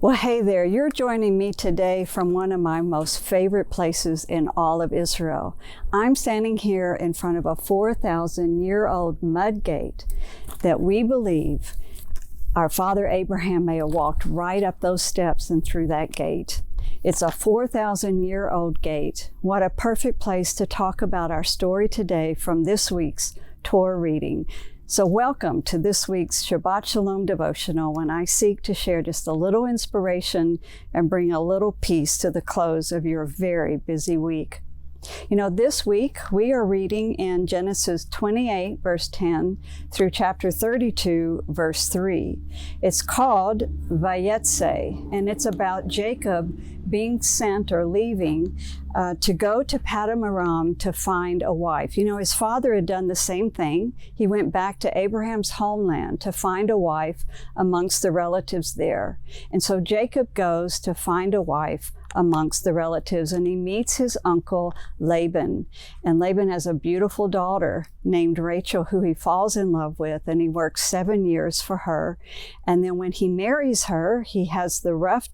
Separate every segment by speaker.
Speaker 1: Well, hey there, you're joining me today from one of my most favorite places in all of Israel. I'm standing here in front of a 4,000-year-old mud gate that we believe our father Abraham may have walked right up those steps and through that gate. It's a 4,000-year-old gate. What a perfect place to talk about our story today from this week's Torah reading. So welcome to this week's Shabbat Shalom devotional, when I seek to share just a little inspiration and bring a little peace to the close of your very busy week. You know, this week we are reading in Genesis 28, verse 10 through chapter 32, verse 3. It's called Vayetze, and it's about Jacob being sent or leaving to go to Padam Aram to find a wife. You know, his father had done the same thing. He went back to Abraham's homeland to find a wife amongst the relatives there. And so Jacob goes to find a wife amongst the relatives, and he meets his uncle Laban. And Laban has a beautiful daughter named Rachel, who he falls in love with, and he works 7 years for her. And then when he marries her, he has the rough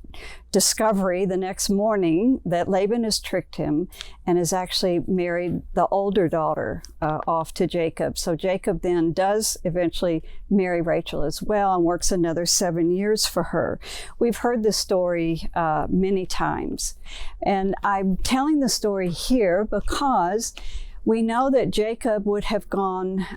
Speaker 1: discovery the next morning that Laban has tricked him and has actually married the older daughter off to Jacob. So Jacob then does eventually marry Rachel as well and works another 7 years for her. We've heard this story many times, and I'm telling the story here because we know that Jacob would have gone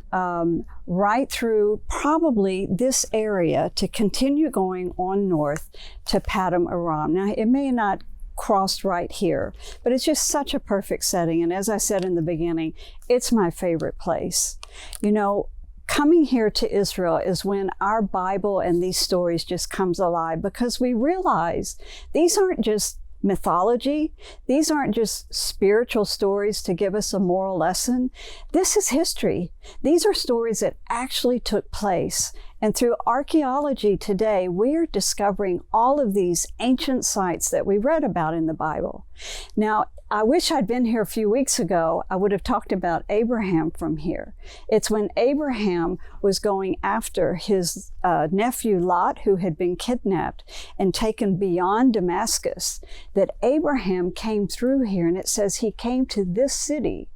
Speaker 1: right through probably this area to continue going on north to Padam Aram. Now, it may not crossed right here, but it's just such a perfect setting. And as I said in the beginning, it's my favorite place. You know, coming here to Israel is when our Bible and these stories just comes alive, because we realize these aren't just mythology. These aren't just spiritual stories to give us a moral lesson. This is history. These are stories that actually took place. And through archaeology today, we're discovering all of these ancient sites that we read about in the Bible. Now, I wish I'd been here a few weeks ago. I would have talked about Abraham from here. It's when Abraham was going after his nephew Lot, who had been kidnapped and taken beyond Damascus, that Abraham came through here, and it says he came to this city.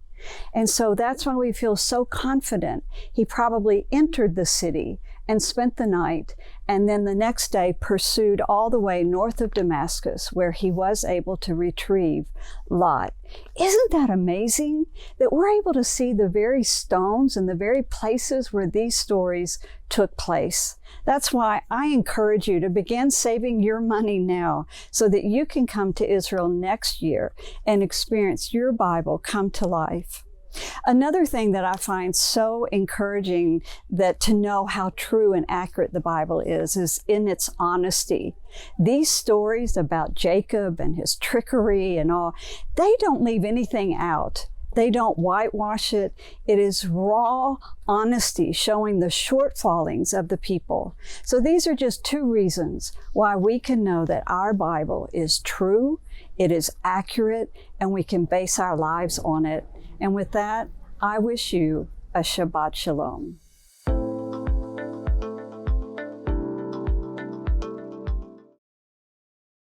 Speaker 1: And so that's when we feel so confident. He probably entered the city and spent the night, and then the next day pursued all the way north of Damascus, where he was able to retrieve Lot. Isn't that amazing that we're able to see the very stones and the very places where these stories took place? That's why I encourage you to begin saving your money now so that you can come to Israel next year and experience your Bible come to life. Another thing that I find so encouraging, that to know how true and accurate the Bible is in its honesty. These stories about Jacob and his trickery and all, they don't leave anything out. They don't whitewash it. It is raw honesty showing the shortfallings of the people. So these are just two reasons why we can know that our Bible is true, it is accurate, and we can base our lives on it. And with that, I wish you a Shabbat Shalom.